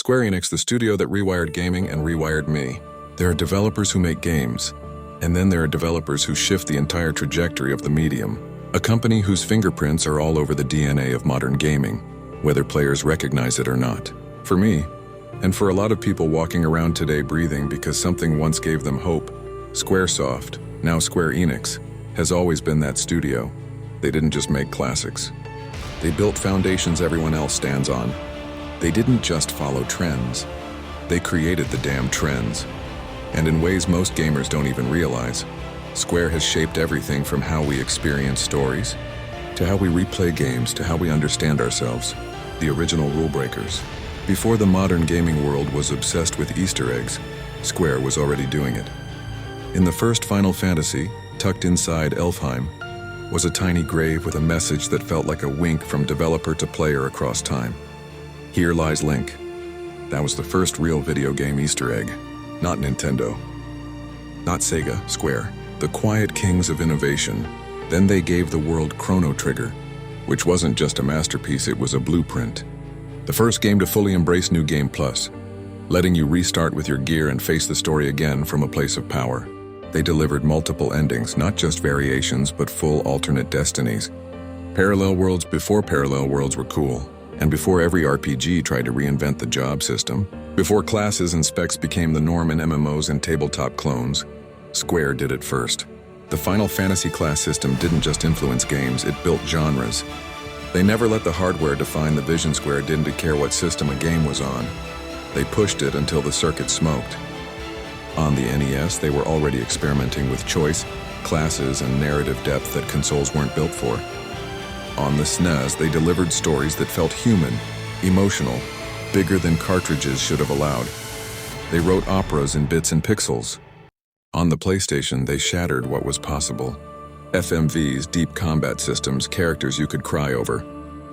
Square Enix, the studio that rewired gaming and rewired me. There are developers who make games, and then there are developers who shift the entire trajectory of the medium. A company whose fingerprints are all over the DNA of modern gaming, whether players recognize it or not. For me, and for a lot of people walking around today breathing because something once gave them hope, Squaresoft, now Square Enix, has always been that studio. They didn't just make classics. They built foundations everyone else stands on. They didn't just follow trends. They created the damn trends. And in ways most gamers don't even realize, Square has shaped everything from how we experience stories, to how we replay games, to how we understand ourselves, the original rule breakers. Before the modern gaming world was obsessed with Easter eggs, Square was already doing it. In the first Final Fantasy, tucked inside Elfheim, was a tiny grave with a message that felt like a wink from developer to player across time. Here lies Link. That was the first real video game Easter egg, not Nintendo. Not Sega, Square, the quiet kings of innovation. Then they gave the world Chrono Trigger, which wasn't just a masterpiece, it was a blueprint. The first game to fully embrace New Game Plus, letting you restart with your gear and face the story again from a place of power. They delivered multiple endings, not just variations, but full alternate destinies. Parallel worlds before parallel worlds were cool, and before every RPG tried to reinvent the job system, before classes and specs became the norm in MMOs and tabletop clones, Square did it first. The Final Fantasy class system didn't just influence games, it built genres. They never let the hardware define the vision. Square didn't care what system a game was on. They pushed it until the circuit smoked. On the NES, they were already experimenting with choice, classes, and narrative depth that consoles weren't built for. On the SNES, they delivered stories that felt human, emotional, bigger than cartridges should have allowed. They wrote operas in bits and pixels. On the PlayStation, they shattered what was possible. FMVs, deep combat systems, characters you could cry over.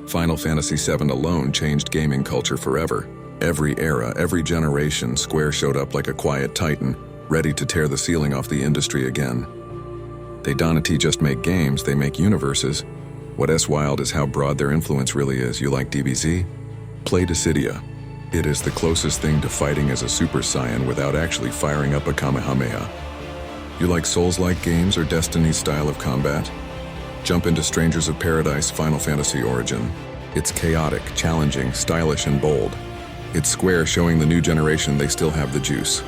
Final Fantasy VII alone changed gaming culture forever. Every era, every generation, Square showed up like a quiet titan, ready to tear the ceiling off the industry again. They don't just make games, they make universes. What's wild is how broad their influence really is. You like DBZ? Play Dissidia. It is the closest thing to fighting as a Super Saiyan without actually firing up a Kamehameha. You like Souls-like games or Destiny's style of combat? Jump into Strangers of Paradise Final Fantasy Origin. It's chaotic, challenging, stylish, and bold. It's Square showing the new generation they still have the juice.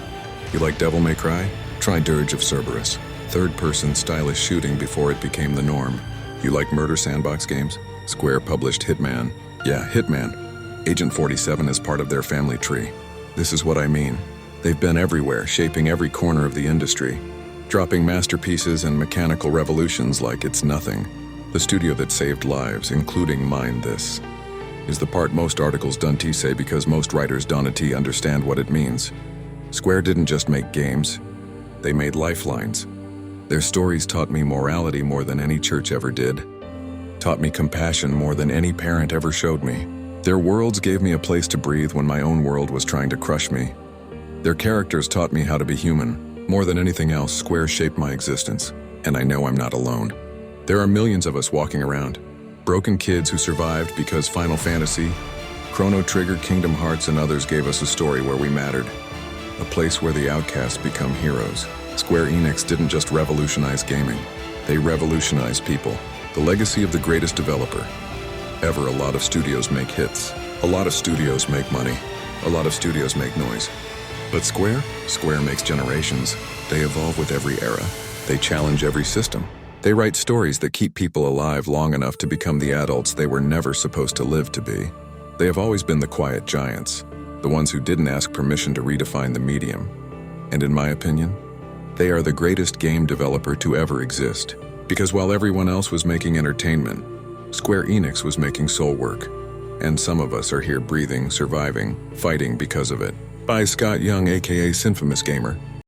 You like Devil May Cry? Try Dirge of Cerberus. Third-person stylish shooting before it became the norm. You like murder sandbox games? Square published Hitman. Yeah, Hitman. Agent 47 is part of their family tree. This is what I mean. They've been everywhere, shaping every corner of the industry, dropping masterpieces and mechanical revolutions like it's nothing. The studio that saved lives, including mine. This is the part most articles don't say because most writers don't understand what it means. Square didn't just make games, they made lifelines. Their stories taught me morality more than any church ever did, taught me compassion more than any parent ever showed me. Their worlds gave me a place to breathe when my own world was trying to crush me. Their characters taught me how to be human. More than anything else, Square shaped my existence, and I know I'm not alone. There are millions of us walking around, broken kids who survived because Final Fantasy, Chrono Trigger, Kingdom Hearts, and others gave us a story where we mattered, a place where the outcasts become heroes. Square Enix didn't just revolutionize gaming, they revolutionized people. The legacy of the greatest developer ever. A lot of studios make hits, a lot of studios make money, a lot of studios make noise. But Square makes generations. They evolve with every era. They challenge every system. They write stories that keep people alive long enough to become the adults they were never supposed to live to be. They have always been the quiet giants, the ones who didn't ask permission to redefine the medium. And in my opinion, they are the greatest game developer to ever exist. Because while everyone else was making entertainment, Square Enix was making soul work. And some of us are here breathing, surviving, fighting because of it. By Scott Young, aka Synfamous Gamer.